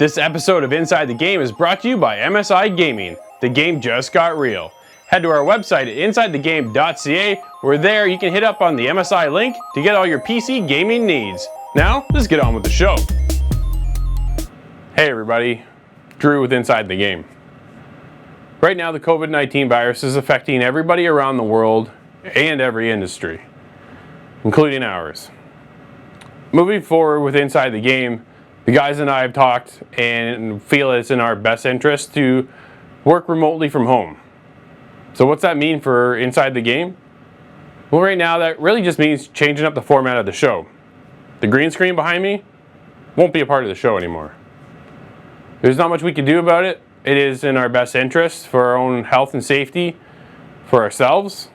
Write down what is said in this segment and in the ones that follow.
This episode of Inside the Game is brought to you by MSI Gaming. The game just got real. Head to our website at insidethegame.ca, where there you can hit up on the MSI link to get all your PC gaming needs. Now, let's get on with the show. Hey everybody, Drew with Inside the Game. Right now, the COVID-19 virus is affecting everybody around the world and every industry, including ours. Moving forward with Inside the Game, the guys and I have talked and feel it's in our best interest to work remotely from home. So what's that mean for Inside the Game? Well, right now that really just means changing up the format of the show. The green screen behind me won't be a part of the show anymore. There's not much we can do about it. It is in our best interest for our own health and safety, for ourselves,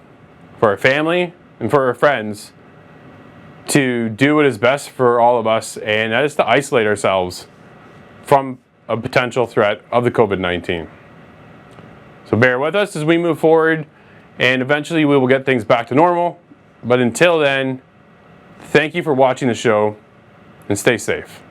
for our family, and for our friends, to do what is best for all of us, and that is to isolate ourselves from a potential threat of the COVID-19. So bear with us as we move forward, and eventually we will get things back to normal. But until then, thank you for watching the show, and stay safe.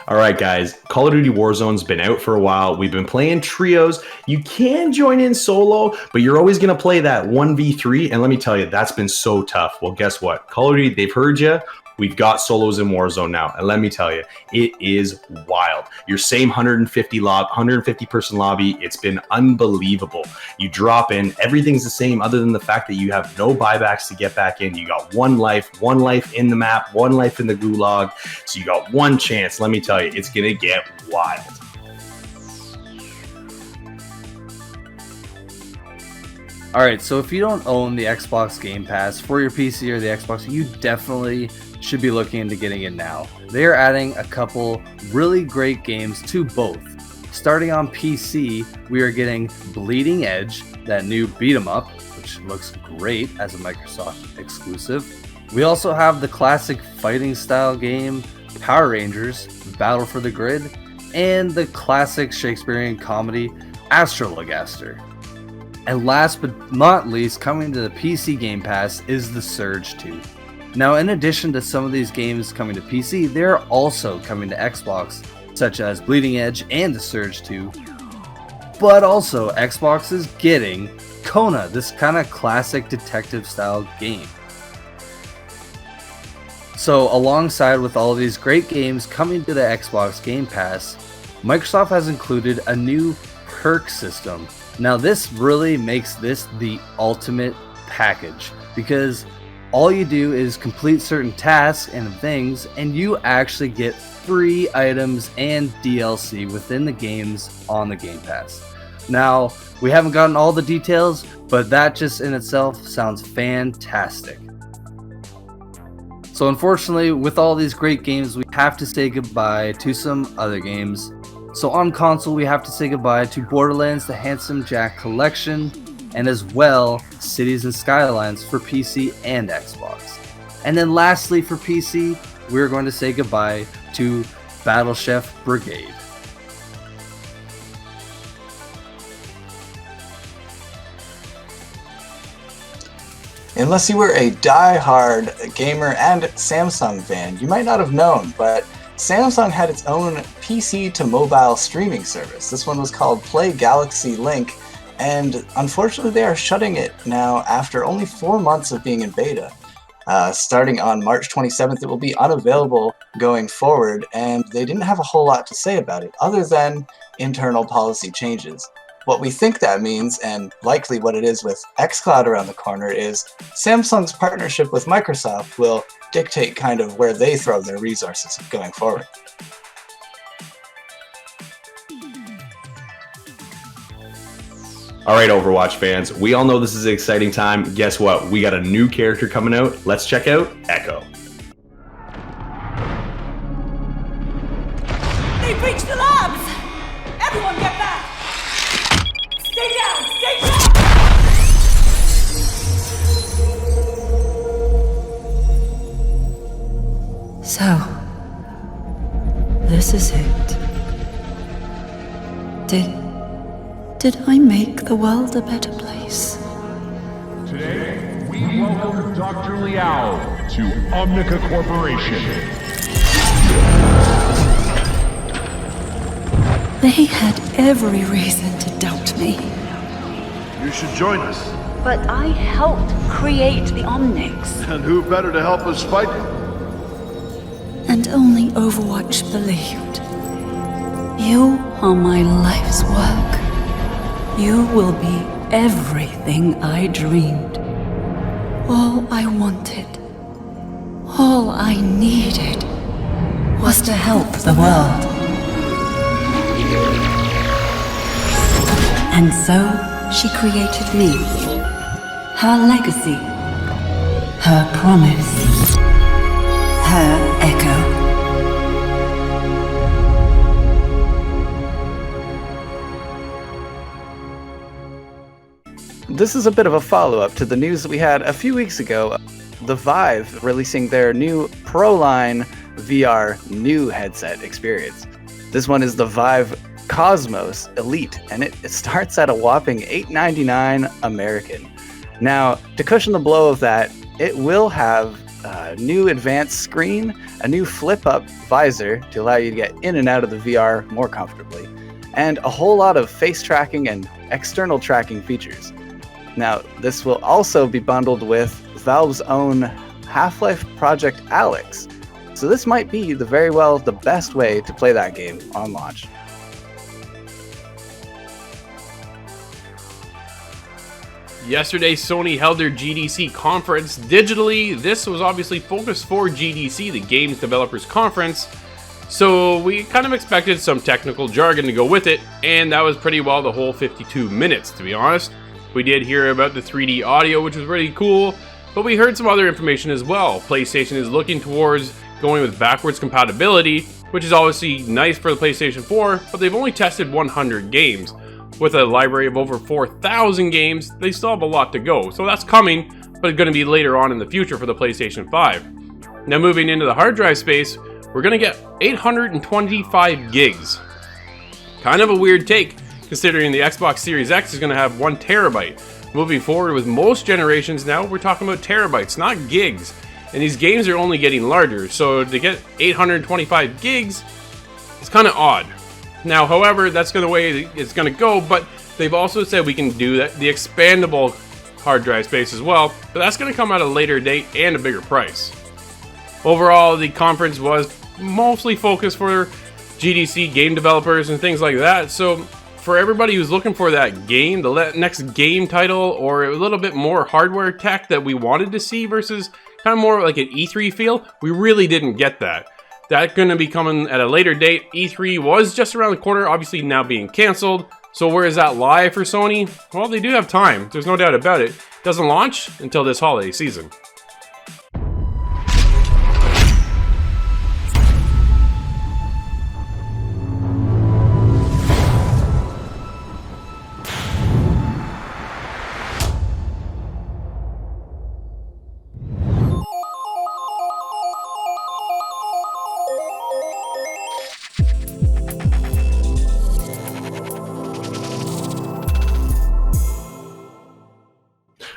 Alright guys, Call of Duty Warzone's been out for a while. We've been playing trios. You can join in solo, but you're always going to play that 1v3, and let me tell you, that's been so tough. Well, guess what? Call of Duty, they've heard you. We've got solos in Warzone now, and let me tell you, it is wild. Your same 150 person lobby, it's been unbelievable. You drop in, everything's the same other than the fact that you have no buybacks to get back in. You got one life in the map, one life in the gulag, so you got one chance. Let me tell you, it's gonna get wild. Alright, so if you don't own the Xbox Game Pass for your PC or the Xbox, you definitely should be looking into getting it now. They are adding a couple really great games to both. Starting on PC, we are getting Bleeding Edge, that new beat 'em up, which looks great as a Microsoft exclusive. We also have the classic fighting style game Power Rangers Battle for the Grid, and the classic Shakespearean comedy Astrologaster. And last but not least, coming to the PC Game Pass is The Surge 2. Now, in addition to some of these games coming to PC, they're also coming to Xbox, such as Bleeding Edge and The Surge 2. But also, Xbox is getting Kona, this kind of classic detective style game. So, alongside with all of these great games coming to the Xbox Game Pass, Microsoft has included a new perk system. Now, this really makes this the ultimate package, because all you do is complete certain tasks and things, and you actually get free items and DLC within the games on the Game Pass. Now, we haven't gotten all the details, but that just in itself sounds fantastic. So unfortunately, with all these great games, we have to say goodbye to some other games. So on console, we have to say goodbye to Borderlands, the Handsome Jack Collection, and as well, Cities and Skylines for PC and Xbox. And then lastly for PC, we're going to say goodbye to Battle Chef Brigade. Unless you were a die-hard gamer and Samsung fan, you might not have known, but Samsung had its own PC to mobile streaming service. This one was called Play Galaxy Link, and unfortunately they are shutting it now after only 4 months of being in beta. Starting on March 27th, it will be unavailable going forward, and they didn't have a whole lot to say about it other than internal policy changes. What we think that means, and likely what it is with xCloud around the corner, is Samsung's partnership with Microsoft will dictate kind of where they throw their resources going forward. All right, Overwatch fans, we all know this is an exciting time. Guess what? We got a new character coming out. Let's check out Echo. They breached the labs! So, this is it. Did I make the world a better place? Today, we welcome Dr. Liao to Omnica Corporation. They had every reason to doubt me. You should join us. But I helped create the Omnics. And who better to help us fight them? And only Overwatch believed. You are my life's work. You will be everything I dreamed. All I wanted, all I needed, was to help the world. And so she created me. Her legacy. Her promise. Her echo. This is a bit of a follow-up to the news that we had a few weeks ago. The Vive releasing their new Pro Line VR new headset experience. This one is the Vive Cosmos Elite, and it starts at a whopping $899 American. Now, to cushion the blow of that, it will have a new advanced screen, a new flip-up visor to allow you to get in and out of the VR more comfortably, and a whole lot of face tracking and external tracking features. Now, this will also be bundled with Valve's own Half-Life Project Alyx, so this might be the best way to play that game on launch. Yesterday, Sony held their GDC conference digitally. This was obviously focused for GDC, the Games Developers Conference. So we kind of expected some technical jargon to go with it, and that was pretty well the whole 52 minutes, to be honest. We did hear about the 3D audio, which was really cool, but we heard some other information as well. PlayStation is looking towards going with backwards compatibility, which is obviously nice for the PlayStation 4, but they've only tested 100 games. With a library of over 4,000 games, they still have a lot to go. So that's coming, but it's going to be later on in the future for the PlayStation 5. Now moving into the hard drive space, we're going to get 825 gigs. Kind of a weird take, considering the Xbox Series X is going to have 1 terabyte. Moving forward with most generations now, we're talking about terabytes, not gigs. And these games are only getting larger, so to get 825 gigs, it's kind of odd. Now, however, that's the way it's going to go, but they've also said we can do that, the expandable hard drive space as well, but that's going to come at a later date and a bigger price. Overall, the conference was mostly focused for GDC game developers and things like that, so for everybody who's looking for that game, the next game title, or a little bit more hardware tech that we wanted to see versus kind of more like an E3 feel, we really didn't get that. That's going to be coming at a later date. E3 was just around the corner, obviously now being canceled. So where does that lie for Sony? Well, they do have time. There's no doubt about it. It doesn't launch until this holiday season.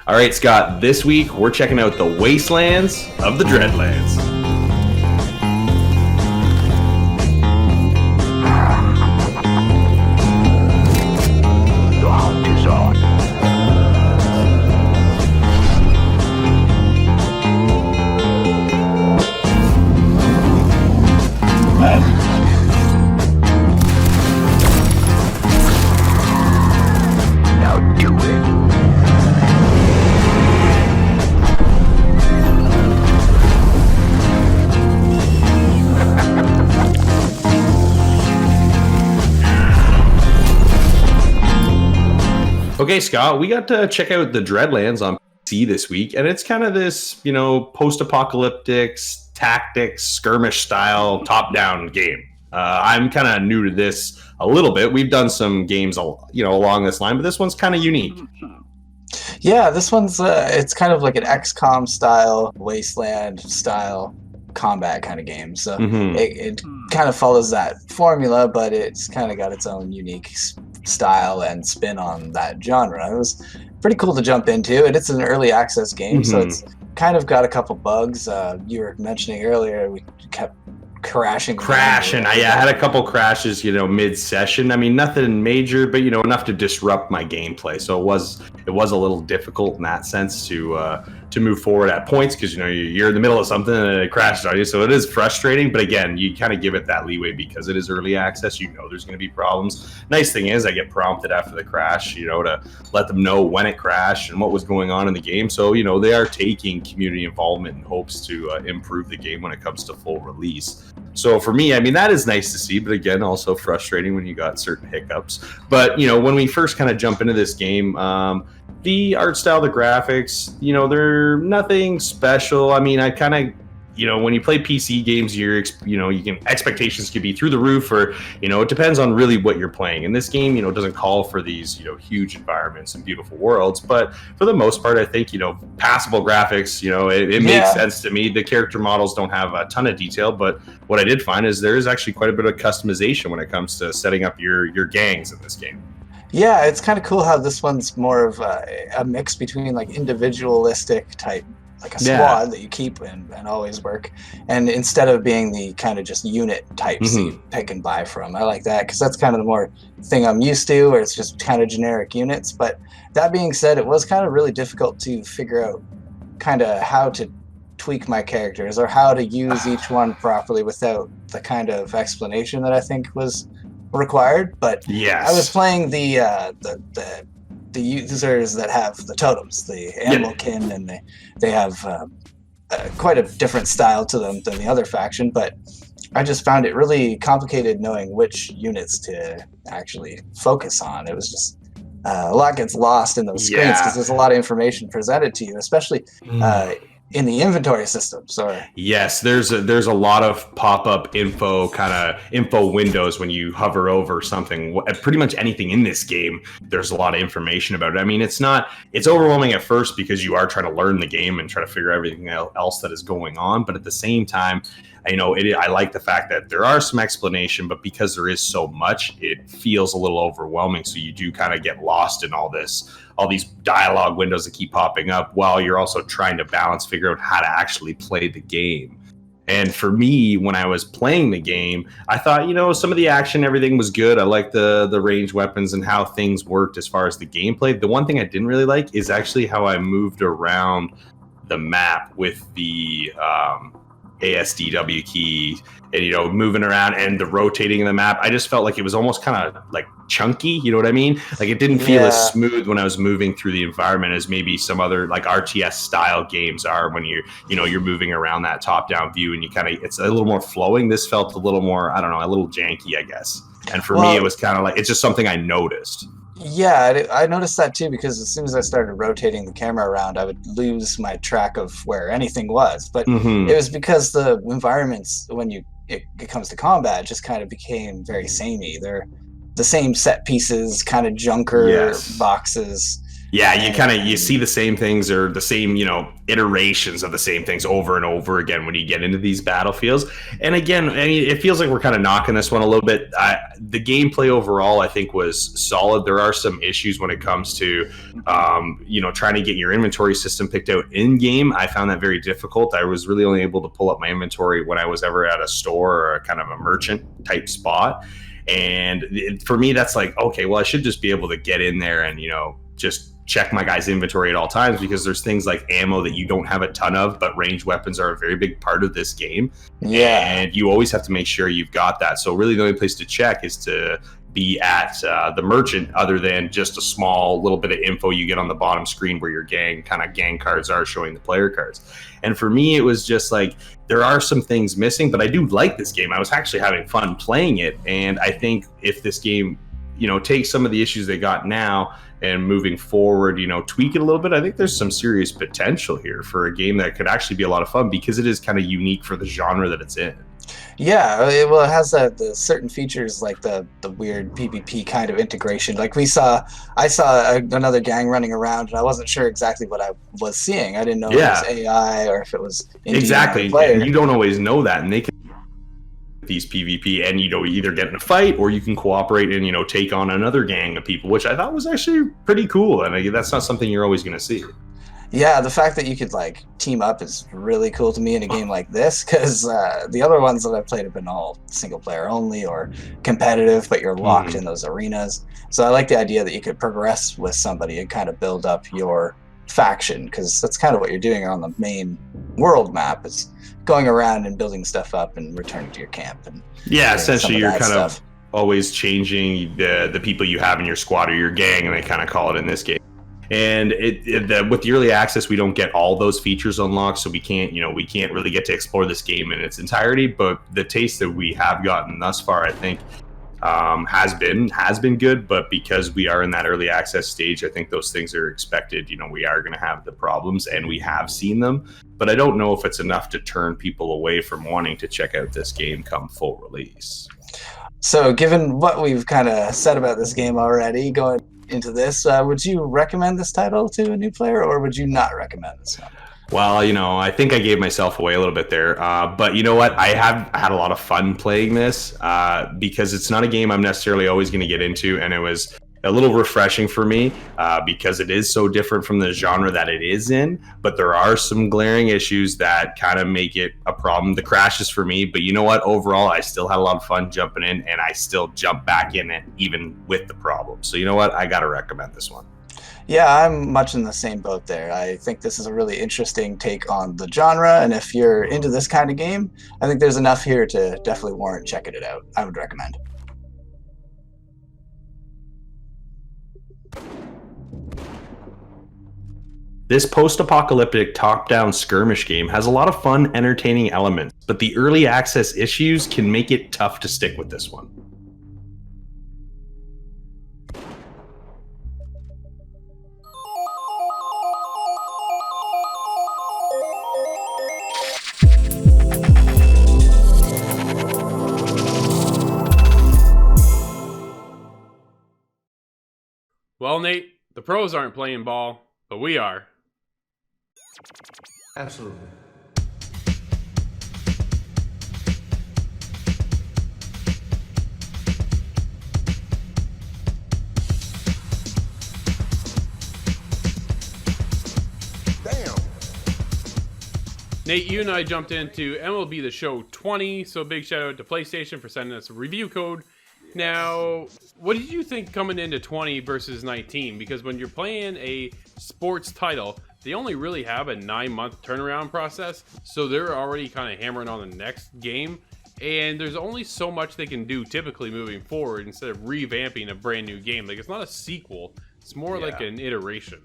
All right, Scott, this week we're checking out the Wastelands of the Dreadlands. The hunt is on. Now do it. Okay, Scott, we got to check out the Dreadlands on PC this week, and it's kind of this, post-apocalyptic tactics, skirmish style, top-down game. I'm kind of new to this a little bit. We've done some games, along this line, but this one's kind of unique. Yeah, this one's it's kind of like an XCOM style, Wasteland style combat kind of game. So it kind of follows that formula, but it's kind of got its own unique style and spin on that genre. It was pretty cool to jump into, and it's an early access game, so it's kind of got a couple bugs. You were mentioning earlier, we kept crashing. I had a couple crashes, mid-session. I mean, nothing major, but enough to disrupt my gameplay. So it was a little difficult in that sense to move forward at points, because you're in the middle of something and it crashes on you. So it is frustrating, but again, you kind of give it that leeway because it is early access. There's going to be problems. Nice thing is I get prompted after the crash, to let them know when it crashed and what was going on in the game. So they are taking community involvement in hopes to improve the game when it comes to full release. So for me, I mean, that is nice to see, but again, also frustrating when you got certain hiccups. But when we first kind of jump into this game, the art style, the graphics, they're nothing special. I mean, I kind of, when you play PC games, expectations can be through the roof, or, it depends on really what you're playing. And this game, doesn't call for these, huge environments and beautiful worlds. But for the most part, I think, passable graphics, it makes sense to me. The character models don't have a ton of detail, but what I did find is there is actually quite a bit of customization when it comes to setting up your gangs in this game. Yeah, it's kind of cool how this one's more of a mix between like individualistic type, like a squad that you keep and always work, and instead of being the kind of just unit types you pick and buy from. I like that because that's kind of the more thing I'm used to, where it's just kind of generic units. But that being said, it was kind of really difficult to figure out kind of how to tweak my characters or how to use each one properly without the kind of explanation that I think was required. But I was playing the users that have the totems, the animal kin, and they have quite a different style to them than the other faction. But I just found it really complicated knowing which units to actually focus on. It was just a lot gets lost in those screens because there's a lot of information presented to you, especially in the inventory system. Yes, there's a lot of pop-up info windows when you hover over something. Pretty much anything in this game, there's a lot of information about it. I mean, it's overwhelming at first because you are trying to learn the game and try to figure everything else that is going on. But at the same time, I like the fact that there are some explanation, but because there is so much, it feels a little overwhelming. So you do kind of get lost in all these dialogue windows that keep popping up while you're also trying to figure out how to actually play the game. And for me, when I was playing the game, I thought, some of the action, everything was good. I liked the ranged weapons and how things worked as far as the gameplay. The one thing I didn't really like is actually how I moved around the map with the ASDW key and moving around and the rotating in the map. I just felt like it was almost kind of like chunky, you know what I mean? Like it didn't feel as smooth when I was moving through the environment as maybe some other like RTS style games are when you're moving around that top down view and it's a little more flowing. This felt a little more, I don't know, a little janky, I guess. And for me, it was kind of like, it's just something I noticed. Yeah, I noticed that too, because as soon as I started rotating the camera around, I would lose my track of where anything was. But it was because the environments, when it comes to combat, just kind of became very samey. They're the same set pieces, kind of junker boxes. Yeah, you see the same things or the same, iterations of the same things over and over again when you get into these battlefields. And again, I mean, it feels like we're kind of knocking this one a little bit. The gameplay overall, I think, was solid. There are some issues when it comes to, trying to get your inventory system picked out in game. I found that very difficult. I was really only able to pull up my inventory when I was ever at a store or a kind of a merchant type spot. And for me, that's like, okay, well, I should just be able to get in there and, just check my guy's inventory at all times, because there's things like ammo that you don't have a ton of, but ranged weapons are a very big part of this game. And you always have to make sure you've got that. So really the only place to check is to be at the merchant, other than just a small little bit of info you get on the bottom screen where your gang cards are showing the player cards. And for me, it was just like, there are some things missing, but I do like this game. I was actually having fun playing it. And I think if this game, takes some of the issues they got now and moving forward, tweak it a little bit, I think there's some serious potential here for a game that could actually be a lot of fun, because it is kind of unique for the genre that it's in. Yeah, well, it has the certain features like the weird PvP kind of integration. Like I saw another gang running around, and I wasn't sure exactly what I was seeing. I didn't know if it was Yeah, AI or if it was indeed another exactly. player. And you don't always know that, and they can these PvP, and either get in a fight or you can cooperate and take on another gang of people, which I thought was actually pretty cool. And that's not something you're always going to see. Yeah, the fact that you could like team up is really cool to me in a game like this, because the other ones that I've played have been all single player only or competitive, but you're locked in those arenas. So I like the idea that you could progress with somebody and kind of build up your faction, because that's kind of what you're doing on the main world map, is going around and building stuff up and returning to your camp. And yeah, essentially you're kind stuff. of always changing the people you have in your squad or your gang, and they kind of call it in this game. And with the early access, we don't get all those features unlocked, so we can't really get to explore this game in its entirety. But the taste that we have gotten thus far, I think, has been good. But because we are in that early access stage, I think those things are expected. We are going to have the problems, and we have seen them. But I don't know if it's enough to turn people away from wanting to check out this game come full release. So, given what we've kind of said about this game already, going into this, would you recommend this title to a new player, or would you not recommend this one? Well, I think I gave myself away a little bit there. But you know what? I have had a lot of fun playing this because it's not a game I'm necessarily always going to get into. And it was a little refreshing for me because it is so different from the genre that it is in. But there are some glaring issues that kind of make it a problem. The crashes for me. But you know what? Overall, I still had a lot of fun jumping in, and I still jump back in it even with the problems. So you know what? I got to recommend this one. Yeah, I'm much in the same boat there. I think this is a really interesting take on the genre, and if you're into this kind of game, I think there's enough here to definitely warrant checking it out. I would recommend. This post-apocalyptic top-down skirmish game has a lot of fun, entertaining elements, but the early access issues can make it tough to stick with this one. Well, Nate, the pros aren't playing ball, but we are. Absolutely. Damn. Nate, you and I jumped into MLB The Show 20, so big shout out to PlayStation for sending us a review code. Now, what did you think coming into 20 versus 19? Because when you're playing a sports title, they only really have a 9-month turnaround process, so they're already kind of hammering on the next game, and there's only so much they can do typically moving forward instead of revamping a brand new game. Like, it's not a sequel, it's more like an iteration.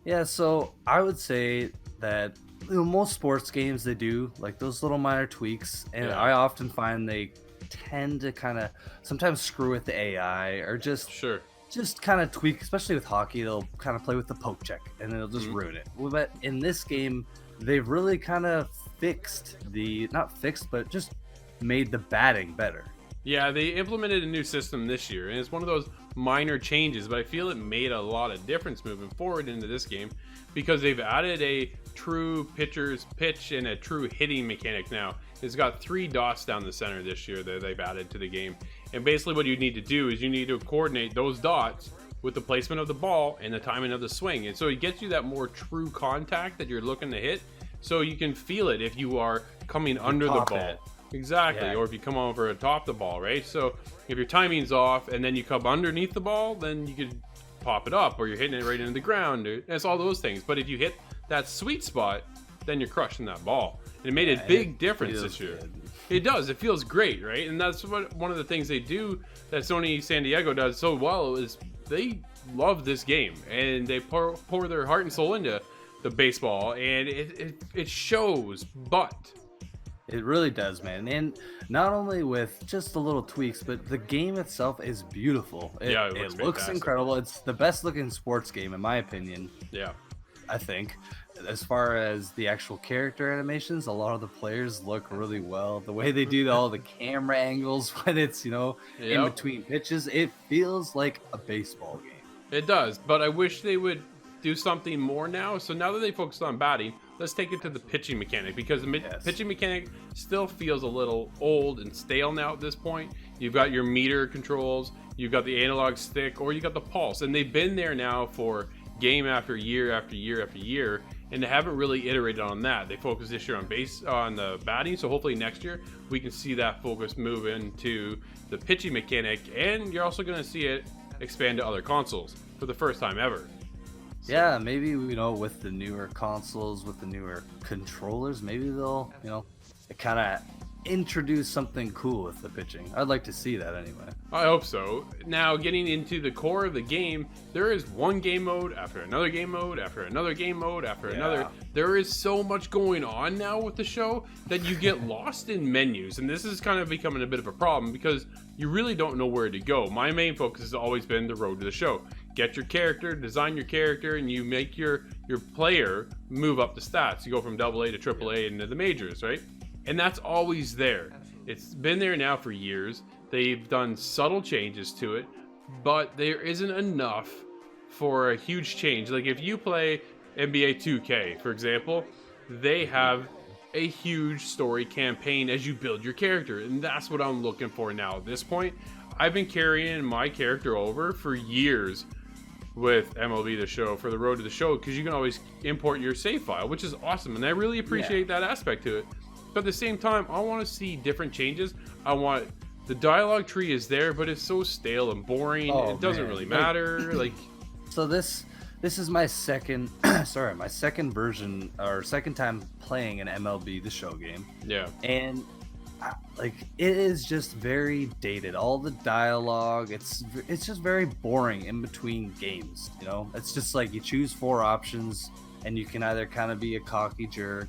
Yeah, so I would say that most sports games, they do like those little minor tweaks, and I often find they tend to kind of sometimes screw with the AI or just kind of tweak, especially with hockey. They'll kind of play with the poke check and it'll just ruin it. But in this game, they've really kind of but just made the batting better. Yeah, they implemented a new system this year, and it's one of those minor changes, but I feel it made a lot of difference moving forward into this game because they've added a true pitcher's pitch and a true hitting mechanic now. It's got 3 dots down the center this year that they've added to the game. And basically what you need to do is you need to coordinate those dots with the placement of the ball and the timing of the swing. And so it gets you that more true contact that you're looking to hit, so you can feel it if you are coming under the ball. Exactly, or if you come over atop the ball, right? So if your timing's off and then you come underneath the ball, then you could pop it up, or you're hitting it right into the ground. It's all those things. But if you hit that sweet spot, then you're crushing that ball. And it made a big difference this year. It does. It feels great, right? And that's what one of the things they do that Sony San Diego does so well is they love this game and they pour their heart and soul into the baseball, and it shows. But it really does, man. And not only with just the little tweaks, but the game itself is beautiful. It looks incredible. It's the best looking sports game in my opinion. Yeah. I think. As far as the actual character animations, a lot of the players look really well. The way they do all the camera angles when it's, in Yep. between pitches, it feels like a baseball game. It does, but I wish they would do something more now. So now that they focused on batting, let's take it to the pitching mechanic, because the pitching mechanic still feels a little old and stale now at this point. You've got your meter controls, you've got the analog stick, or you got the pulse, and they've been there now for game after year after year after year, and they haven't really iterated on that. They focused this year on the batting, so hopefully next year we can see that focus move into the pitching mechanic, and you're also going to see it expand to other consoles for the first time ever. So, yeah, maybe with the newer consoles, with the newer controllers, maybe they'll kind of introduce something cool with the pitching. I'd like to see that anyway. I hope so. Now, getting into the core of the game, there is one game mode after another game mode after another game mode after another. There is so much going on now with the show that you get lost in menus, and this is kind of becoming a bit of a problem because you really don't know where to go. My main focus has always been the road to the show. Get your character, design your character, and you make your player move up the stats. You go from AA to AAA into the majors, right? And that's always there. It's been there now for years. They've done subtle changes to it, but there isn't enough for a huge change. Like if you play NBA 2K, for example, they have a huge story campaign as you build your character, and that's what I'm looking for now at this point. I've been carrying my character over for years with MLB The Show for the road to the show, because you can always import your save file, which is awesome, and I really appreciate that aspect to it. But at the same time, I want to see different changes. I want the dialogue tree is there, but it's so stale and boring. It doesn't really matter. So this is my second my second version or second time playing an MLB The Show game. Yeah. And it is just very dated. All the dialogue, it's just very boring in between games, It's just like you choose 4 options, and you can either kind of be a cocky jerk,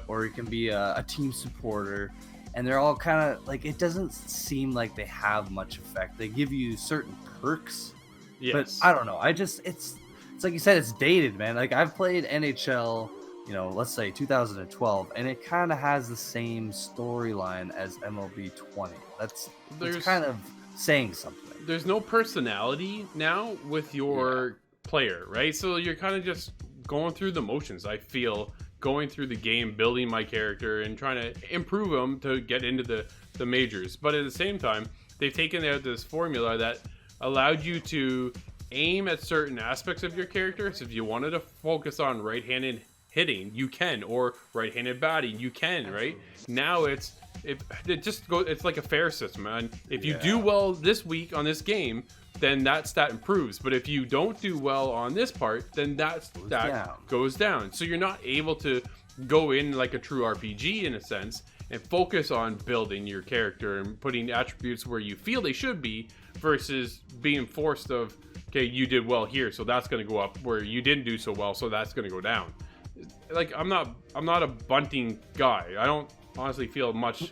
or you can be a team supporter, and they're all kind of it doesn't seem like they have much effect. They give you certain perks, but I don't know. It's like you said, it's dated, man. Like I've played NHL, let's say 2012, and it kind of has the same storyline as MLB 20. That's kind of saying something. There's no personality now with your player, right? So you're kind of just going through the motions. I feel going through the game, building my character and trying to improve them to get into the majors. But at the same time, they've taken out this formula that allowed you to aim at certain aspects of your character. So if you wanted to focus on right-handed hitting, you can, or right-handed batting, you can, right? Now it's like a fair system, and if you do well this week on this game, then that stat improves. But if you don't do well on this part, then that stat goes down. So you're not able to go in like a true RPG in a sense and focus on building your character and putting attributes where you feel they should be, versus being forced of, okay, you did well here, so that's going to go up, where you didn't do so well, so that's going to go down. Like I'm not a bunting guy. I don't honestly feel much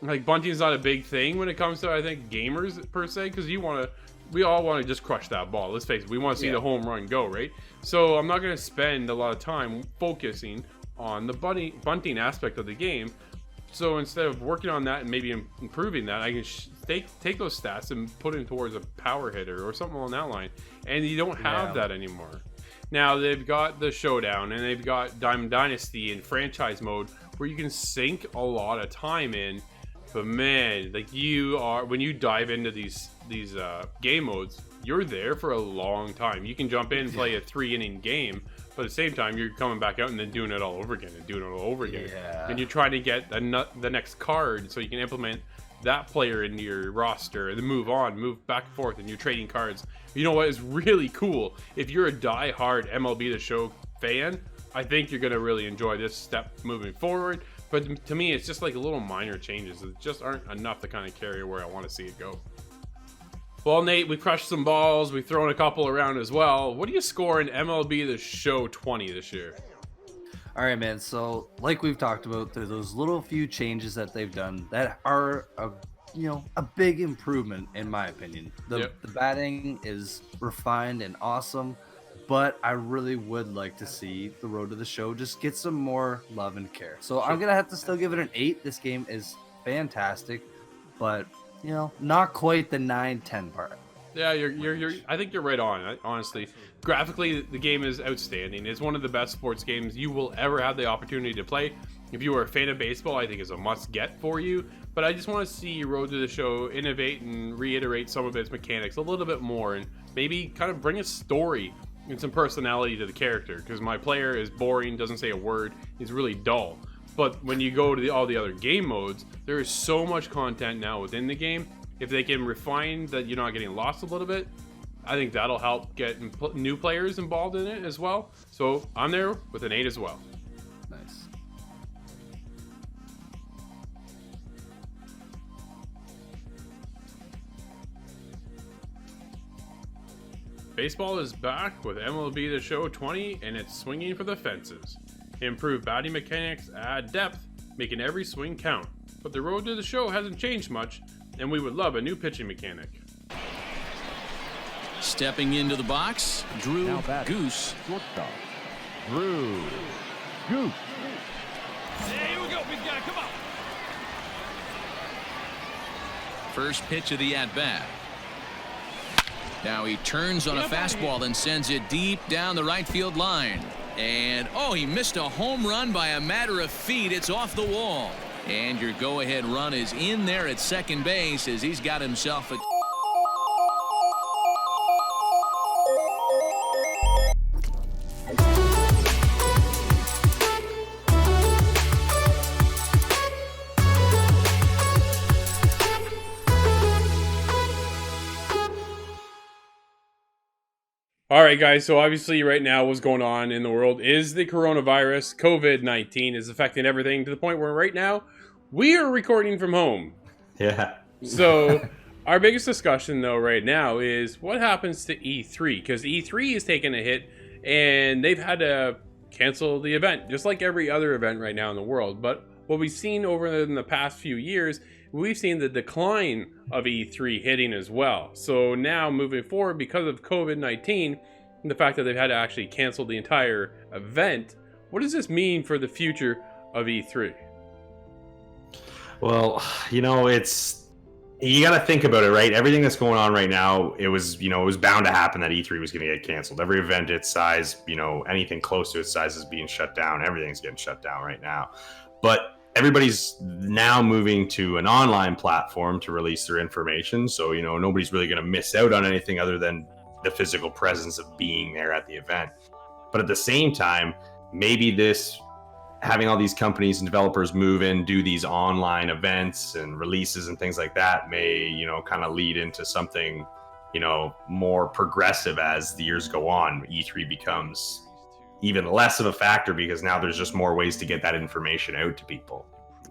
like bunting's not a big thing when it comes to, I think, gamers per se, because we all want to just crush that ball. Let's face it, we want to see the home run go, right? So I'm not going to spend a lot of time focusing on the bunting aspect of the game. So instead of working on that and maybe improving that, I can take those stats and put it towards a power hitter or something along that line. And you don't have that anymore. Now they've got the Showdown, and they've got Diamond Dynasty and franchise mode, where you can sink a lot of time in. But man, when you dive into these game modes, you're there for a long time. You can jump in and play a 3-inning game, but at the same time, you're coming back out and then doing it all over again and doing it all over again. And you're trying to get the next card so you can implement that player into your roster and then move back and forth, and you're trading cards. You know what is really cool? If you're a die-hard MLB The Show fan, I think you're going to really enjoy this step moving forward. But to me, it's just like little minor changes that just aren't enough to kind of carry where I want to see it go. Well, Nate, we crushed some balls. We've thrown a couple around as well. What do you score in MLB The Show 20 this year? All right, man. So, like we've talked about, there's those little few changes that they've done that are a big improvement in my opinion. The batting is refined and awesome, but I really would like to see the road to the show just get some more love and care. So I'm gonna have to still give it an 8. This game is fantastic, but not quite the 9-10 part. Yeah, I think you're right on. Honestly, graphically, the game is outstanding. It's one of the best sports games you will ever have the opportunity to play. If you are a fan of baseball, I think it's a must-get for you. But I just want to see Road to the Show innovate and reiterate some of its mechanics a little bit more, and maybe kind of bring a story and some personality to the character. Because my player is boring, doesn't say a word, he's really dull. But when you go to all the other game modes, there is so much content now within the game. If they can refine that you're not getting lost a little bit, I think that'll help get new players involved in it as well. So I'm there with an 8 as well. Nice. Baseball is back with MLB The Show 20, and it's swinging for the fences. Improved batting mechanics add depth, making every swing count. But the road to the show hasn't changed much, and we would love a new pitching mechanic. Stepping into the box, Drew Goose. Shortstop, Drew Goose. Here we go, big guy, come on. First pitch of the at-bat. Now he turns on a fastball and sends it deep down the right field line. And, he missed a home run by a matter of feet. It's off the wall. And your go-ahead run is in there at second base as he's got himself a... All right, guys, so obviously right now what's going on in the world is the coronavirus. COVID-19 is affecting everything to the point where right now we are recording from home. Yeah. So our biggest discussion, though, right now is what happens to E3, because E3 is taking a hit and they've had to cancel the event, just like every other event right now in the world. But what we've seen over in the past few years, we've seen the decline of E3 hitting as well. So now moving forward, because of COVID-19 and the fact that they've had to actually cancel the entire event, what does this mean for the future of E3? Well, you got to think about it, right? Everything that's going on right now, it was bound to happen that E3 was going to get canceled. Every event its size, anything close to its size is being shut down. Everything's getting shut down right now. But everybody's now moving to an online platform to release their information. So, nobody's really going to miss out on anything other than the physical presence of being there at the event. But at the same time, maybe having all these companies and developers move in, do these online events and releases and things like that may, kind of lead into something, more progressive as the years go on. E3 becomes even less of a factor because now there's just more ways to get that information out to people.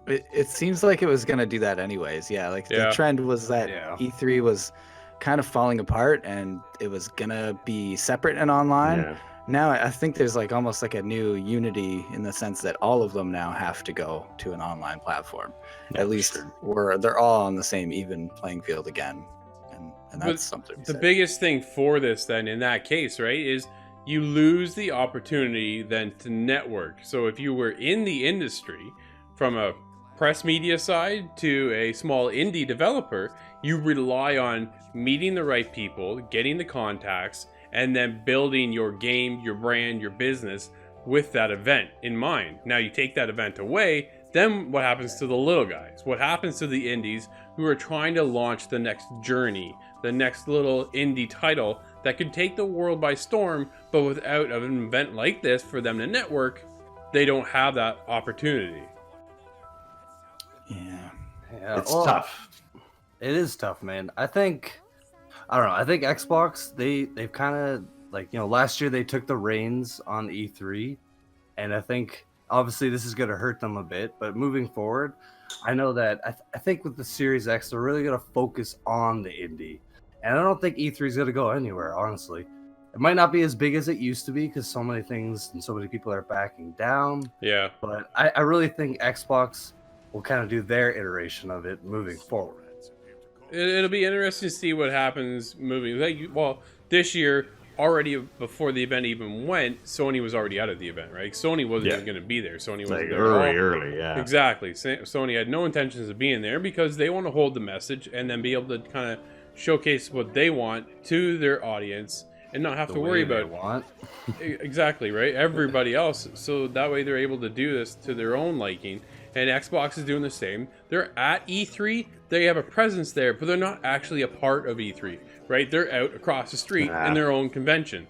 It seems like it was going to do that anyways. The trend was that E3 was kind of falling apart and it was going to be separate and online. Yeah. Now I think there's almost a new unity in the sense that all of them now have to go to an online platform. Yeah, at least they're all on the same even playing field again. And that's something. The biggest thing for this then in that case, right, is you lose the opportunity then to network. So if you were in the industry from a press media side to a small indie developer, you rely on meeting the right people, getting the contacts, and then building your game, your brand, your business with that event in mind. Now you take that event away, then what happens to the little guys? What happens to the indies who are trying to launch the next journey, the next little indie title that could take the world by storm, but without an event like this for them to network, they don't have that opportunity. Yeah. It's tough. It is tough, man. I think Xbox, they've kind of last year they took the reins on E3, and I think obviously this is going to hurt them a bit, but moving forward, I know that I think with the Series X, they're really going to focus on the indie. And I don't think E3 is going to go anywhere, honestly. It might not be as big as it used to be because so many things and so many people are backing down. Yeah. But I really think Xbox will kind of do their iteration of it moving forward. It'll be interesting to see what happens moving. This year, already before the event even went, Sony was already out of the event, right? Sony wasn't even going to be there. Sony wasn't like there early, yeah. Exactly. Sony had no intentions of being there because they want to hold the message and then be able to kind of showcase what they want to their audience and not have to worry about exactly, right? Everybody else. So that way they're able to do this to their own liking. And Xbox is doing the same. They're at E3. They have a presence there, but they're not actually a part of E3, right? They're out across the street in their own convention.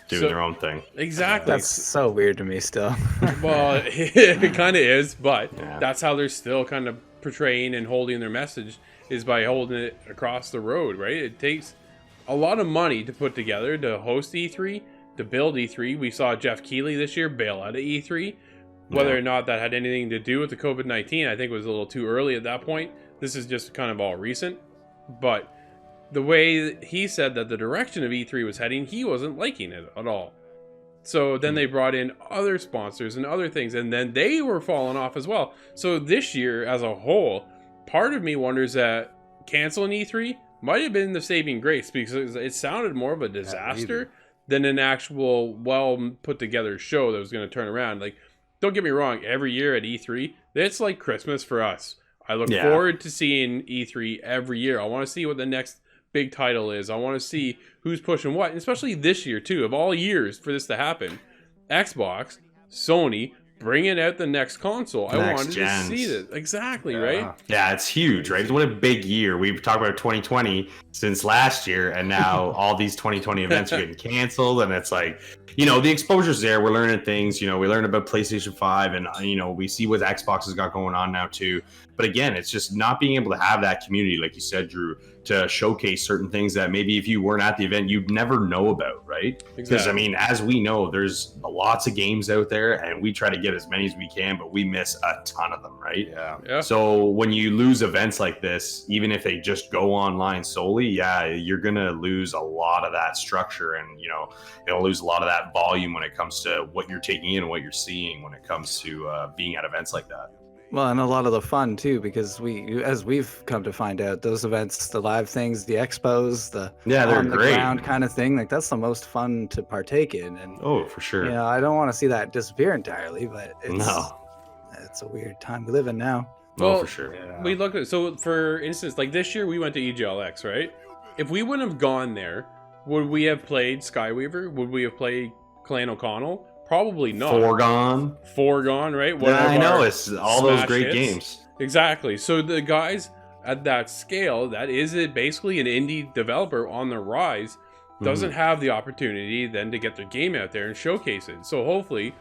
Doing their own thing. Exactly. That's so weird to me still. Well, it kind of is, but that's how they're still kind of portraying and holding their message, is by holding it across the road, right? It takes a lot of money to put together to host E3, to build E3. We saw Jeff Keighley this year bail out of E3. Whether or not that had anything to do with the COVID-19, I think it was a little too early at that point. This is just kind of all recent. But the way he said that the direction of E3 was heading, he wasn't liking it at all. So then they brought in other sponsors and other things, and then they were falling off as well. So this year, as a whole, part of me wonders that canceling E3 might have been the saving grace, because it sounded more of a disaster than an actual well put together show that was going to turn around. Like, don't get me wrong, every year at E3, it's like Christmas for us. I look forward to seeing E3 every year. I want to see what the next big title is. I want to see who's pushing what, and especially this year too, of all years for this to happen. Xbox, Sony, bringing out the next console. I wanted to see this. Exactly, right? Yeah, it's huge, right? What a big year. We've talked about 2020 since last year, and now all these 2020 events are getting canceled, and it's like, you know, the exposure's there. We're learning things. You know, we learned about PlayStation 5, and, you know, we see what Xbox has got going on now too. But again, it's just not being able to have that community, like you said, Drew, to showcase certain things that maybe if you weren't at the event, you'd never know about, right? Because, I mean, as we know, there's lots of games out there, and we try to get as many as we can, but we miss a ton of them, right? Yeah. So when you lose events like this, even if they just go online solely, you're going to lose a lot of that structure, and, you know, it'll lose a lot of that volume when it comes to what you're taking in and what you're seeing when it comes to being at events like that. Well, and a lot of the fun too, because as we've come to find out, those events, the live things, the expos, they're on the great ground kind of thing, like that's the most fun to partake in. And for sure. You know, I don't want to see that disappear entirely, but it's a weird time we live in now. Well, for sure. Yeah. We look at, so for instance, like this year we went to EGLX, right? If we wouldn't have gone there, would we have played Skyweaver? Would we have played Clan O'Connell? Probably not. Foregone, right? I know, it's all those great games. Exactly. So the guys at that scale, that is basically an indie developer on the rise, doesn't have the opportunity then to get their game out there and showcase it. So hopefully,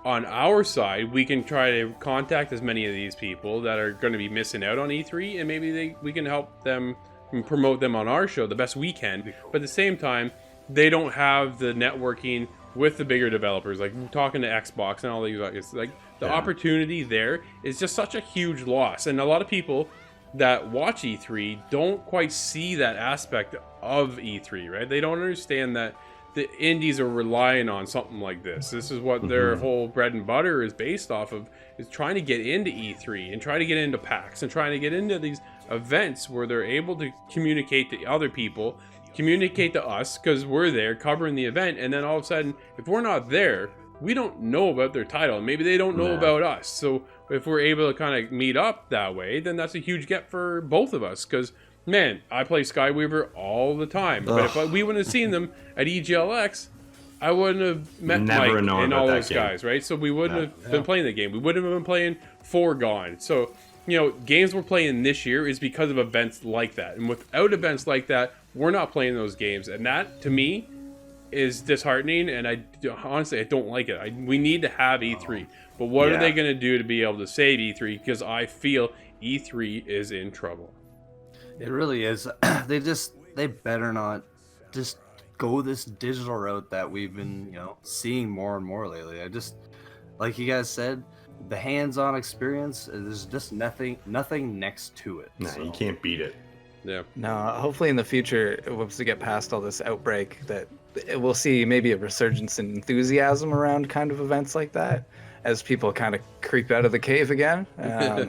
on our side, we can try to contact as many of these people that are going to be missing out on E3, and maybe we can help them and promote them on our show the best we can. But at the same time, they don't have the networking with the bigger developers, like talking to Xbox and all these guys. Like the opportunity there is just such a huge loss, and a lot of people that watch E3 don't quite see that aspect of E3, right? They don't understand that the indies are relying on something like this. This is what their whole bread and butter is based off of, is trying to get into E3 and trying to get into PAX and trying to get into these events where they're able to communicate to other people, communicate to us, because we're there covering the event, and then all of a sudden, if we're not there, we don't know about their title. Maybe they don't know about us. So if we're able to kind of meet up that way, then that's a huge get for both of us, because man, I play Skyweaver all the time. But if we wouldn't have seen them at EGLX, I wouldn't have met Mike and all those guys, right? So we wouldn't have been playing the game. We wouldn't have been playing Foregone. So, you know, games we're playing this year is because of events like that. And without events like that, we're not playing those games. And that, to me, is disheartening. And honestly, I don't like it. We need to have E3. But what are they going to do to be able to save E3? Because I feel E3 is in trouble. It really is. They better not just go this digital route that we've been, seeing more and more lately. Like you guys said, the hands-on experience, there's just nothing next to it. No, you can't beat it. Yeah. No, hopefully in the future, once we get past all this outbreak, that we'll see maybe a resurgence in enthusiasm around kind of events like that. as people kind of creep out of the cave again. Yeah,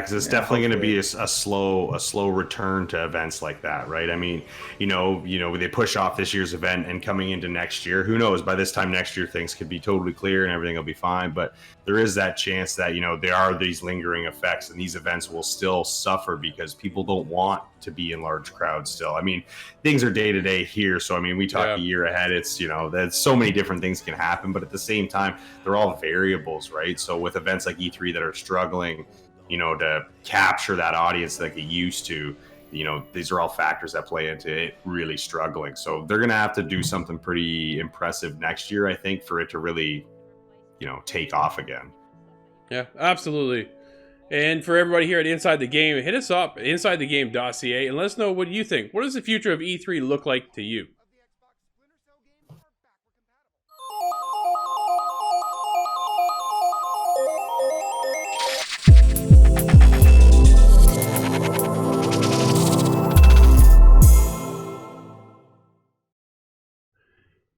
because it's definitely going to be a slow return to events like that, right? I mean, you know, they push off this year's event, and coming into next year, who knows? By this time next year, things could be totally clear and everything will be fine. But there is that chance that, you know, there are these lingering effects, and these events will still suffer because people don't want to be in large crowds still. I mean, things are day to day here, so I mean, we talk a year ahead. It's, you know, there's so many different things can happen, but at the same time, they're all variables, right? So with events like E3 that are struggling, you know, to capture that audience like it used to, you know, these are all factors that play into it really struggling. So they're going to have to do something pretty impressive next year, I think, for it to really, you know, take off again. Yeah, absolutely. And for everybody here at Inside the Game, hit us up, InsideTheGame.ca, and let us know what you think. What does the future of E3 look like to you?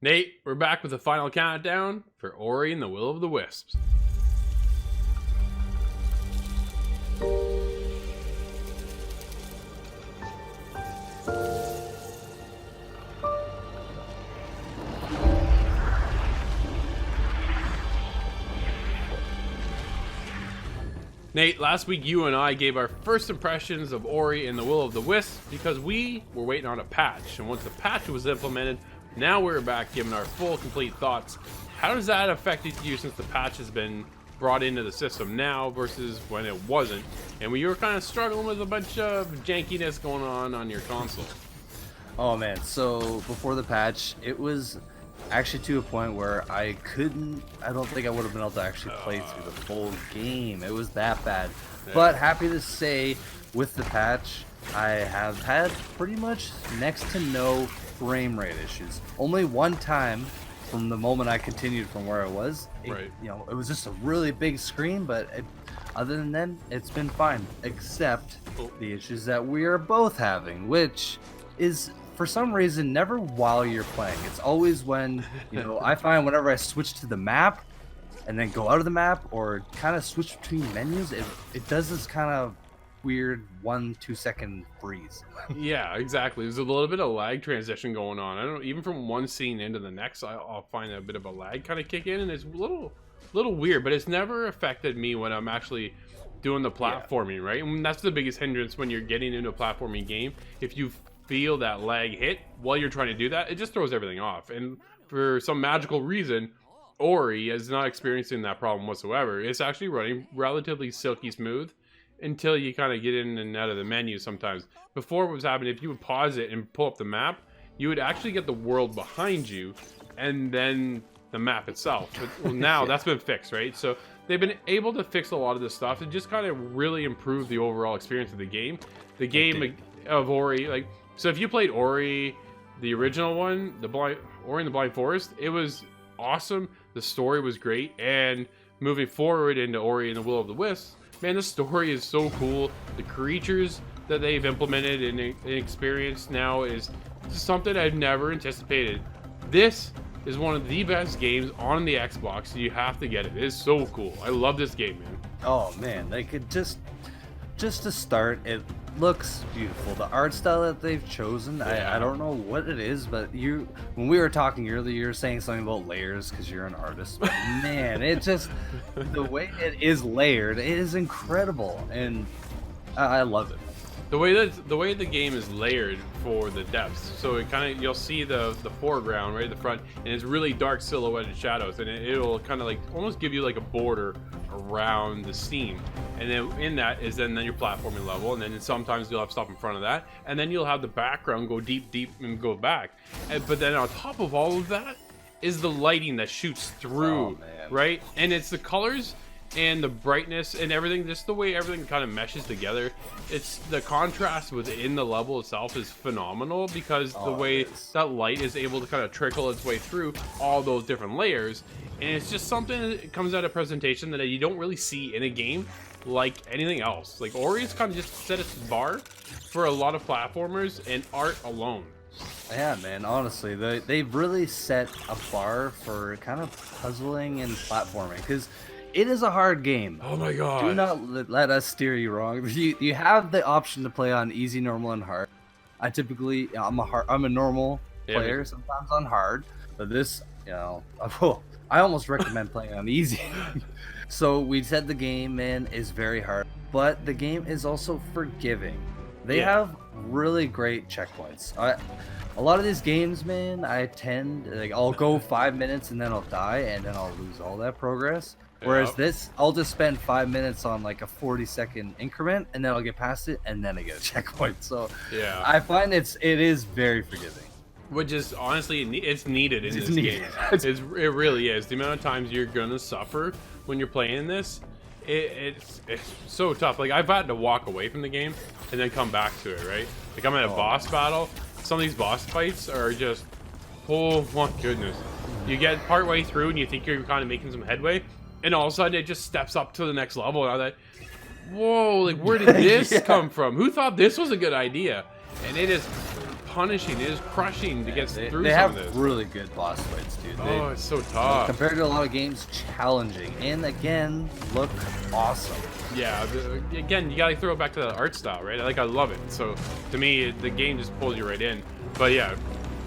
Nate, we're back with the final countdown for Ori and the Will of the Wisps. Nate, last week you and I gave our first impressions of Ori and the Will of the Wisps because we were waiting on a patch, and once the patch was implemented, now we're back giving our full, complete thoughts. How does that affect you since the patch has been brought into the system now versus when it wasn't, and when you were kind of struggling with a bunch of jankiness going on your console? Oh man, so before the patch, it was actually to a point where I don't think I would have been able to actually play through the full game. It was that bad. Yeah. But happy to say, with the patch, I have had pretty much next to no frame rate issues. Only one time from the moment I continued from where I was. Right. You know, it was just a really big screen, but other than that, it's been fine. Except the issues that we are both having, which is, for some reason, never while you're playing. It's always when, you know, I find whenever I switch to the map and then go out of the map or kind of switch between menus, it does this kind of weird 1-2 second freeze. Yeah, exactly. There's a little bit of lag transition going on. I don't know, even from one scene into the next, I'll find a bit of a lag kind of kick in, and it's a little weird, but it's never affected me when I'm actually doing the platforming, right? And that's the biggest hindrance when you're getting into a platforming game. If you feel that lag hit while you're trying to do that, it just throws everything off. And for some magical reason, Ori is not experiencing that problem whatsoever. It's actually running relatively silky smooth until you kind of get in and out of the menu sometimes. Before, what was happening, if you would pause it and pull up the map, you would actually get the world behind you and then the map itself. But now that's been fixed, right? So they've been able to fix a lot of this stuff and just kind of really improve the overall experience of the game. The game of Ori, like, so if you played Ori, the original one, Ori and the Blind Forest, it was awesome. The story was great, and moving forward into Ori and the Will of the Wisps, man, the story is so cool. The creatures that they've implemented and experienced now is something I've never anticipated. This is one of the best games on the Xbox, so you have to get it. It is so cool. I love this game, man. Oh man, like, it just to start, it looks beautiful. The art style that they've chosen, I don't know what it is, but when we were talking earlier, you were saying something about layers because you're an artist. But man, it just, the way it is layered, it is incredible, and I love it. The way the game is layered for the depths, so it kind of, you'll see the foreground right at the front, and it's really dark silhouetted shadows, and it'll kind of like almost give you like a border around the scene, and then in that is then your platforming level, and then sometimes you'll have stuff in front of that, and then you'll have the background go deep and go back, but then on top of all of that is the lighting that shoots through, right? And it's the colors and the brightness and everything, just the way everything kind of meshes together. It's the contrast within the level itself is phenomenal, because the way that light is able to kind of trickle its way through all those different layers, and it's just something that comes out of presentation that you don't really see in a game like anything else. Like, Ori's kind of just set its bar for a lot of platformers and art alone. Yeah, man, honestly, they've really set a bar for kind of puzzling and platforming, because It is a hard game. Oh my god. Do not let us steer you wrong. You have the option to play on easy, normal, and hard. I'm a normal player, sometimes on hard, but this, I almost recommend playing on easy. So we said the game, man, is very hard, but the game is also forgiving. They have really great checkpoints. A lot of these games, man, I'll go 5 minutes and then I'll die and then I'll lose all that progress. Whereas this, I'll just spend 5 minutes on like a 40-second increment and then I'll get past it and then I get a checkpoint. So I find it is very forgiving. Which is honestly, it's needed in this game. It really is. The amount of times you're gonna suffer when you're playing this, it's so tough. Like I've had to walk away from the game and then come back to it. Right? Like I'm at a boss battle. Some of these boss fights are just, oh my goodness. You get part way through and you think you're kind of making some headway, and all of a sudden it just steps up to the next level. And I'm like, whoa! Like where did this come from? Who thought this was a good idea? And it is punishing, it is crushing to get through some of this. They have really good boss fights, dude. It's so tough. Compared to a lot of games, challenging. And again, look awesome. Yeah, again, you gotta throw it back to the art style, right? I love it. So, to me, the game just pulls you right in. But yeah,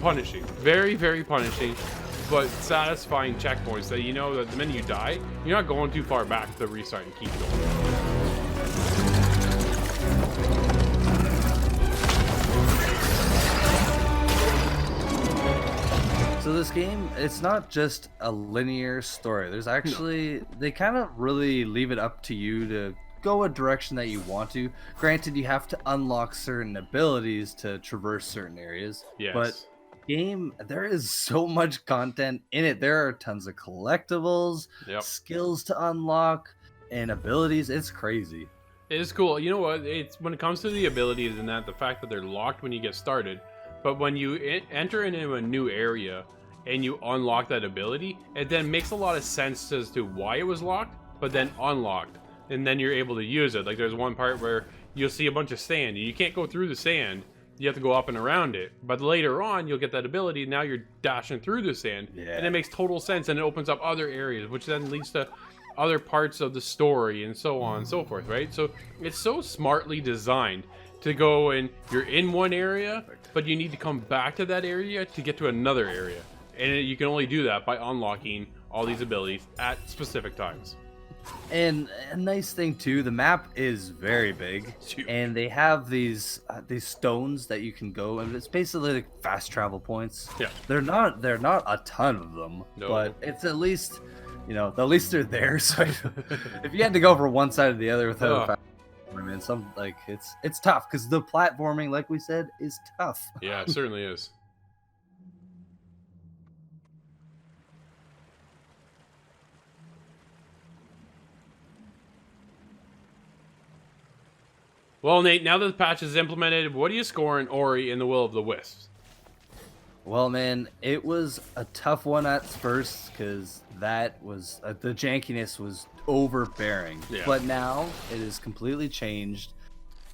punishing. Very, very punishing, but satisfying checkpoints that you know that the minute you die, you're not going too far back to restart and keep going. So this game, it's not just a linear story. There's actually, they kind of really leave it up to you to go a direction that you want to. Granted, you have to unlock certain abilities to traverse certain areas. Yes. But game, there is so much content in it. There are tons of collectibles, skills to unlock, and abilities. It's crazy. It is cool. You know what? It's when it comes to the abilities and that, the fact that they're locked when you get started, but when you enter into a new area and you unlock that ability, it then makes a lot of sense as to why it was locked, but then unlocked, and then you're able to use it. Like there's one part where you'll see a bunch of sand, and you can't go through the sand. You have to go up and around it. But later on, you'll get that ability. Now you're dashing through the sand, and it makes total sense, and it opens up other areas, which then leads to other parts of the story, and so on and so forth, right? So it's so smartly designed to go and you're in one area, but you need to come back to that area to get to another area. And you can only do that by unlocking all these abilities at specific times. And a nice thing too, the map is very big, and they have these stones that you can go, and it's basically like fast travel points. Yeah, they're not a ton of them, but it's at least, at least they're there. So if you had to go from one side to the other without I mean, it's tough because the platforming, like we said, is tough. Yeah, it certainly is. Well, Nate, now that the patch is implemented, what do you score in Ori and the Will of the Wisps? Well, man, it was a tough one at first because that was the jankiness was overbearing. Yeah. But now it is completely changed.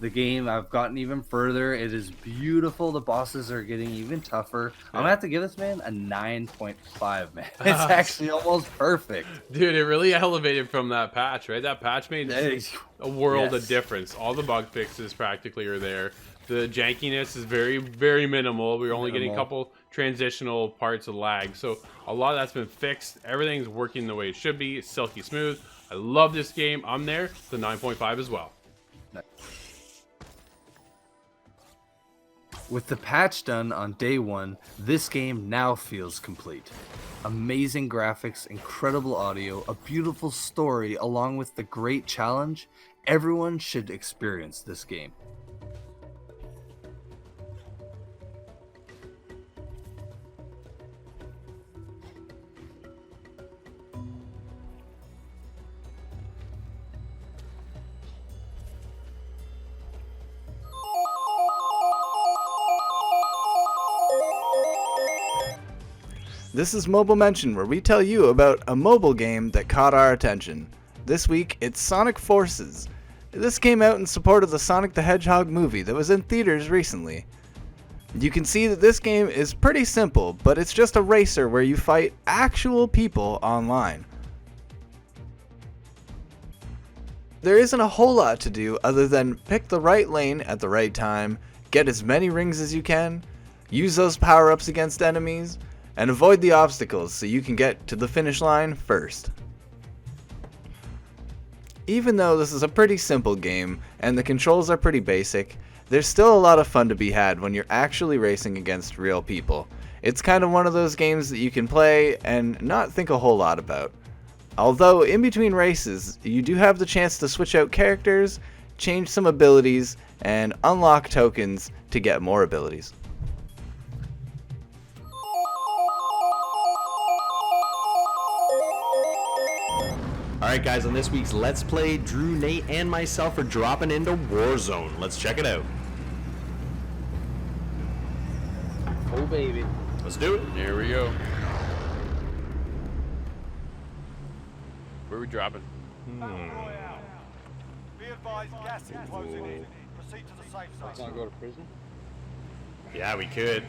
The game, I've gotten even further. It is beautiful. The bosses are getting even tougher. Yeah. I'm gonna have to give this, man, a 9.5, man. It's actually almost perfect. Dude, it really elevated from that patch, right? That patch made a world of difference. All the bug fixes practically are there. The jankiness is very, very minimal. We're only getting a couple transitional parts of lag. So a lot of that's been fixed. Everything's working the way it should be. It's silky smooth. I love this game. I'm there. It's a 9.5 as well. With the patch done on day one, this game now feels complete. Amazing graphics, incredible audio, a beautiful story, along with the great challenge. Everyone should experience this game. This is Mobile Mention, where we tell you about a mobile game that caught our attention. This week, it's Sonic Forces. This came out in support of the Sonic the Hedgehog movie that was in theaters recently. You can see that this game is pretty simple, but it's just a racer where you fight actual people online. There isn't a whole lot to do other than pick the right lane at the right time, get as many rings as you can, use those power-ups against enemies, and avoid the obstacles so you can get to the finish line first. Even though this is a pretty simple game and the controls are pretty basic, there's still a lot of fun to be had when you're actually racing against real people. It's kind of one of those games that you can play and not think a whole lot about. Although in between races, you do have the chance to switch out characters, change some abilities, and unlock tokens to get more abilities. Alright guys, on this week's Let's Play, Drew, Nate, and myself are dropping into Warzone. Let's check it out. Oh baby. Let's do it. Here we go. Where are we dropping? Be advised, gas is closing in. Proceed to the safe zone. Let's not go to prison. Yeah, we could.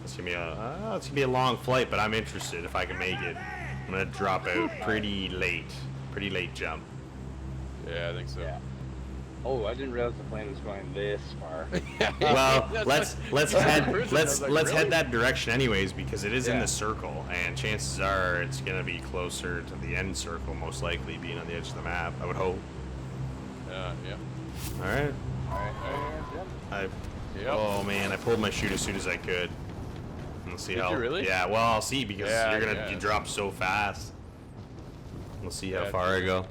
It's gonna be a long flight, but I'm interested if I can make it. I'm gonna drop out pretty late jump. Yeah, I think so. Yeah. Oh, I didn't realize the plane was going this far. Well, let's really? head that direction anyways because it is in the circle, and chances are it's gonna be closer to the end circle, most likely being on the edge of the map. I would hope. Yeah. All right. Yep. Oh man, I pulled my chute as soon as I could. We'll see how. You really? Yeah. Well, I'll see because Yeah, you drop so fast. We'll see how far I go.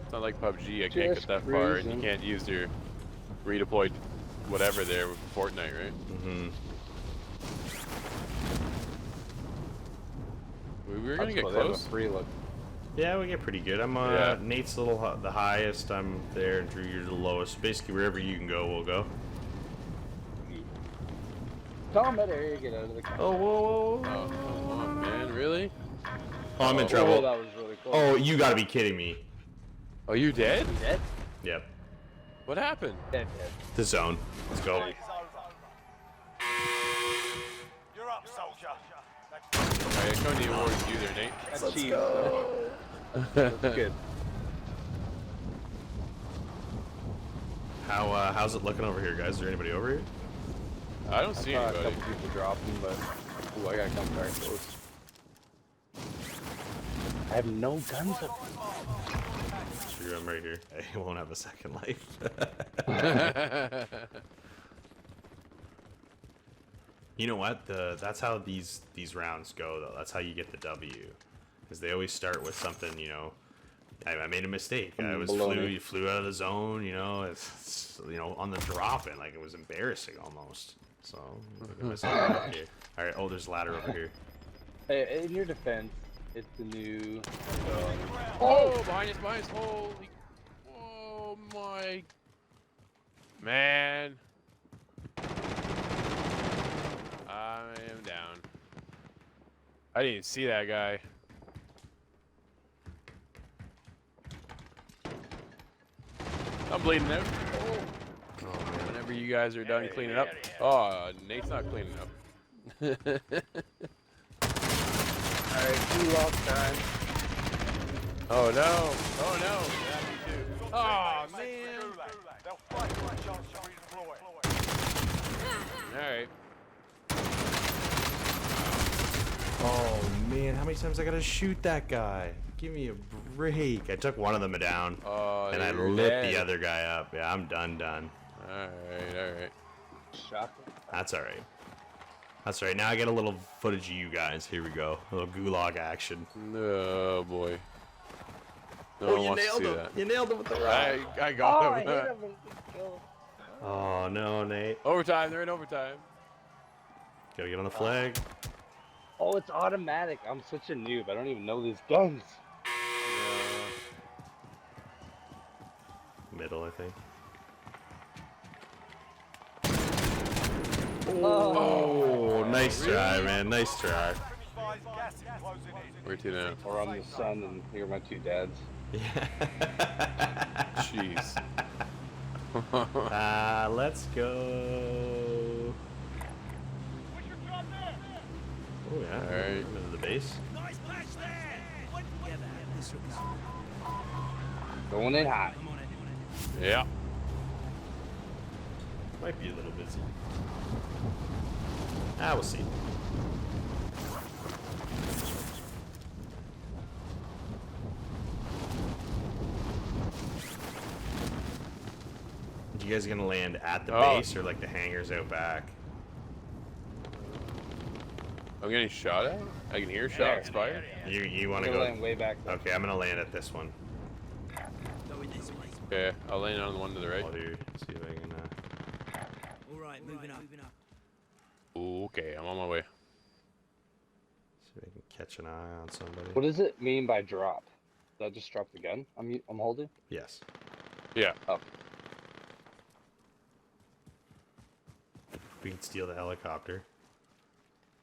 It's not like PUBG. I can't get that far, and you can't use your redeployed whatever there with Fortnite, right? Mm-hmm. We were gonna get close. Free look. Yeah, we get pretty good. I'm Nate's the highest. I'm there, and Drew, you're the lowest. Basically, wherever you can go, we'll go. Tom, better get out of the car. Oh, whoa. Oh, come on, man! Really? Oh, I'm in trouble. That was really close. Oh, you gotta be kidding me. Oh, you dead? Dead? Yep. What happened? Dead. The zone. Let's go. You're up, soldier. Alright, I couldn't award you there, Nate. Let's go. That's good. How's it looking over here, guys? Is there anybody over here? I don't see A anybody. couple people dropping, but ooh, I gotta come very close. I have no guns up. Sure, I'm right here. I won't have a second life. You know what? That's how these rounds go, though. That's how you get the W. Because they always start with something, you know. I made a mistake. You flew out of the zone, you know. It's on the drop in, like it was embarrassing almost. So, all right. Oh, there's a ladder over here. Hey, in your defense, it's the new. Oh, behind us! Holy! Oh my! Man! I am down. I didn't even see that guy. I'm bleeding out. Oh man! Whenever you guys are done cleaning up. Oh, Nate's not cleaning up. Alright, 2 off time. Oh no! Oh no! Yeah, me too. Oh man! They'll fight for a chance to redeploy. Alright. Oh man, how many times I gotta shoot that guy? Give me a break. I took one of them down, and I lit the other guy up. Yeah, I'm done. Alright. Shot. That's alright. Now I get a little footage of you guys. Here we go. A little gulag action. Oh boy. No Oh, one you wants nailed to see him. that. You nailed him with the rock. I got him. I hit him. Oh no, Nate. Overtime. They're in overtime. Gotta get on the flag. Oh, it's automatic. I'm such a noob. I don't even know these guns. Middle, I think. Oh, nice try, man. Nice try. Where to now? Or I'm the son, and here are my 2 dads. Jeez. Let's go. Oh yeah. All right. Into the base. Going in hot. Yeah. Might be a little busy. We'll see. You guys gonna land at the base or like the hangars out back? I'm getting shot at? I can hear shots fired. You want to go? Land way back there. Okay, I'm gonna land at this one. Okay, I'll land on the one to the right. Oh, dude, see if I can. Alright, moving up. Okay, I'm on my way. See if I can catch an eye on somebody. What does it mean by drop? Did I just drop the gun I'm holding? Yes. Yeah. Oh. We can steal the helicopter.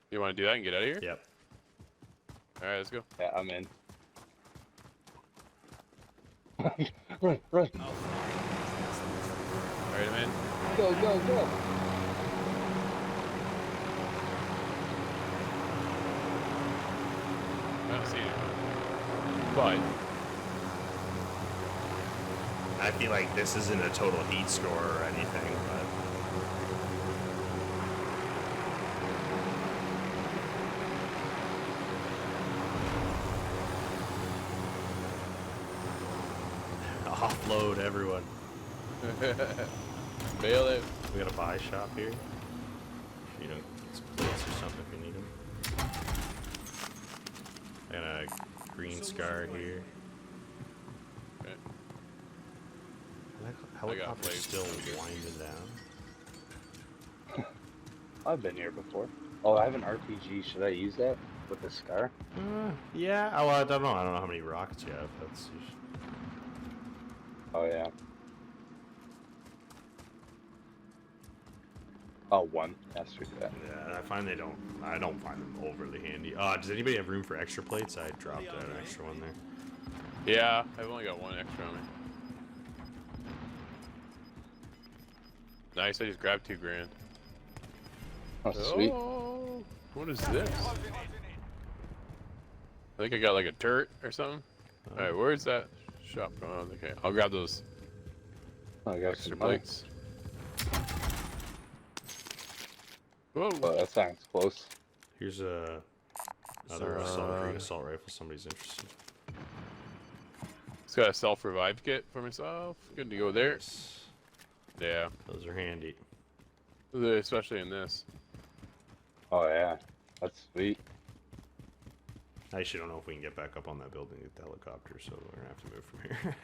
You want to do that and get out of here? Yep. Alright, let's go. Yeah, I'm in. Run, run. Alright, I'm in. Go, go, go. I don't see anything. But I feel like this isn't a total heat score or anything, but offload everyone. bail it. We got a buy shop here. You know, get some plates or something if you need them. And a green scar here. Okay. That helicopter's still winding down. I've been here before. Oh, I have an RPG. Should I use that with the scar? Yeah. Oh, I don't know. I don't know how many rockets you have. That's. Oh yeah. Oh, one. That's true. Yeah, I find I don't find them overly handy. Does anybody have room for extra plates? I dropped an extra one there. Yeah, I've only got one extra on me. Nice, I just grabbed $2,000. Oh, sweet. Oh, what is this? I think I got like a turret or something. Alright, where's that shop going? Okay, I'll grab those I got extra some money. plates. Whoa. Oh, that sounds close. Here's another green assault rifle. Somebody's interested. It's got a self-revive kit for myself. Good to go there. Yeah. Those are handy. Especially in this. Oh yeah, that's sweet. I actually don't know if we can get back up on that building with the helicopter, so we're gonna have to move from here.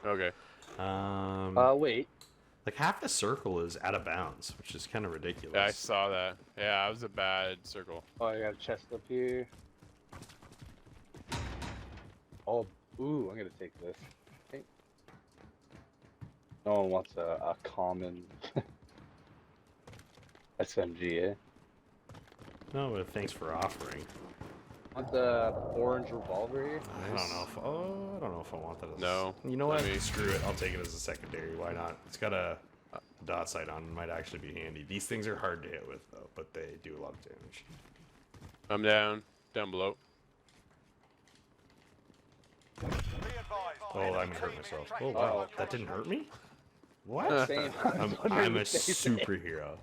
Okay. Wait. Like half the circle is out of bounds, which is kind of ridiculous. Yeah, I saw that. Yeah, it was a bad circle. Oh, I got a chest up here. Oh, ooh, I'm gonna take this. Okay. No one wants a common SMG, eh? No, but thanks for offering. Want the orange revolver here? I don't know if I don't know if I want that. As, No. You know what? Screw it. I'll take it as a secondary. Why not? It's got a dot sight on. It might actually be handy. These things are hard to hit with though, but they do a lot of damage. I'm down below. Oh, I'm gonna hurt myself. Oh wow, that didn't hurt me. What? I'm a superhero.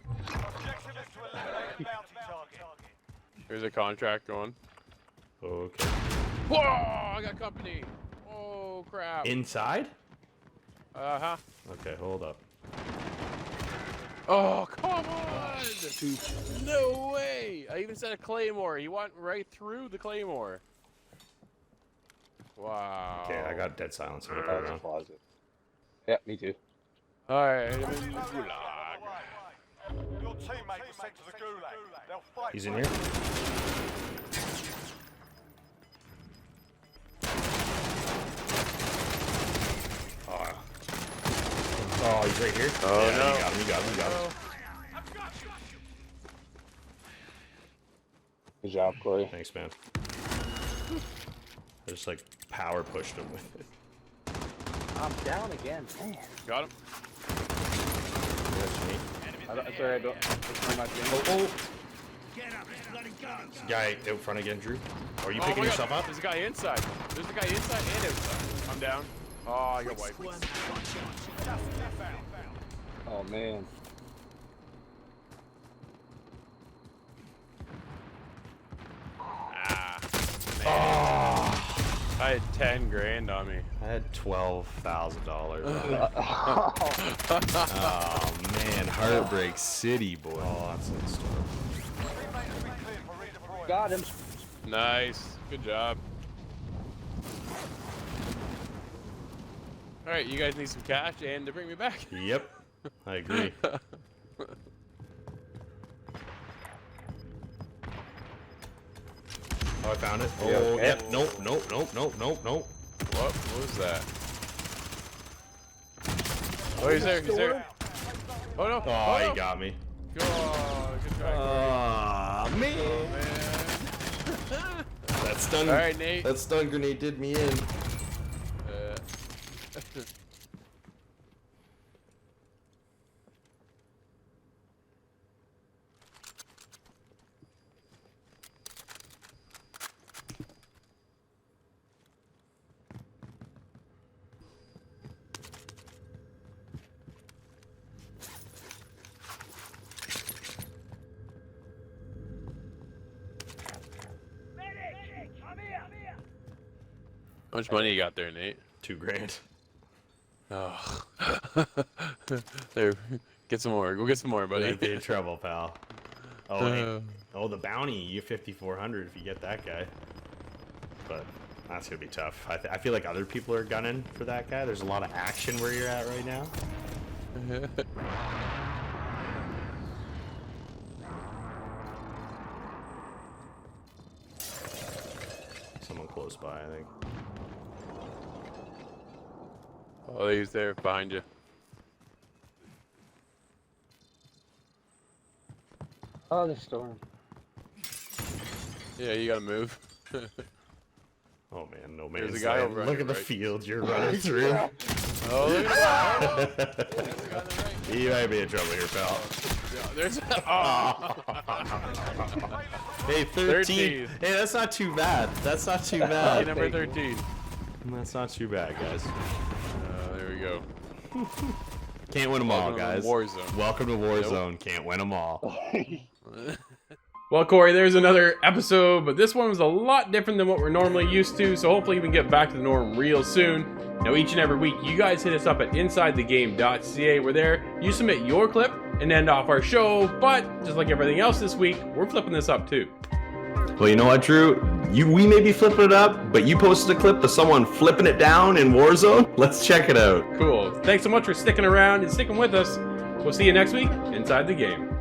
There's a contract going. Okay. Whoa! I got company. Oh crap. Inside? Uh-huh. Okay, hold up. Oh, come on! No way! I even said a claymore. He went right through the claymore. Wow. Okay, I got dead silence in the That's closet. Yeah, me too. Alright, I'm in the gulag. Your teammate was sent to the gulag. They'll fight. He's in here. Oh, he's right here. Oh yeah, no! You got him. Good job, Corey. Thanks, man. I just like power pushed him with it. I'm down again. Man. Got him. That's me. Sorry, I don't. I'm not doing Guy out front again, Drew. Are you Oh picking my yourself God. up? There's a guy inside. There's a guy inside and outside. I'm down. Oh, I got wiped. Oh man. Ah, man. I had 10 grand on me. I had $12,000. Oh man, Heartbreak City, boy. Oh, that's a story. Got him. Nice. Good job. Alright, you guys need some cash and to bring me back. Yep, I agree. Oh, I found it. Oh, yep. Nope. What was that? Oh, he's there. He's there. Oh, no. Oh, he got me. Oh, good try. Oh, man. Oh, man. That stun. All right, Nate. That stun grenade did me in. How much money you got there, Nate? $2 grand. Oh. There, get some more. Go get some more, buddy. Might be in trouble, pal. Oh, hey. Oh, the bounty. You 5,400 if you get that guy. But that's gonna be tough. I feel like other people are gunning for that guy. There's a lot of action where you're at right now. Someone close by, I think. Oh, he's there behind you. Oh, the storm. Yeah, you gotta move. Oh man, no man's There's a guy land. over on Look your at the right. field you're running through. Oh, look at that. You might be in trouble here, pal. Yeah, there's. Oh. Hey, 13. Hey, that's not too bad. That's not too bad. Number 13. That's not too bad, guys. There we go. Can't win them all, guys. Warzone. Welcome to Warzone. Can't win them all. Well, Corey, there's another episode, but this one was a lot different than what we're normally used to, so hopefully we can get back to the norm real soon. Now, each and every week, you guys hit us up at InsideTheGame.ca. We're there. You submit your clip and end off our show, but just like everything else this week, we're flipping this up too. Well, you know what, Drew? We may be flipping it up, but you posted a clip of someone flipping it down in Warzone. Let's check it out. Cool. Thanks so much for sticking around and sticking with us. We'll see you next week inside the game.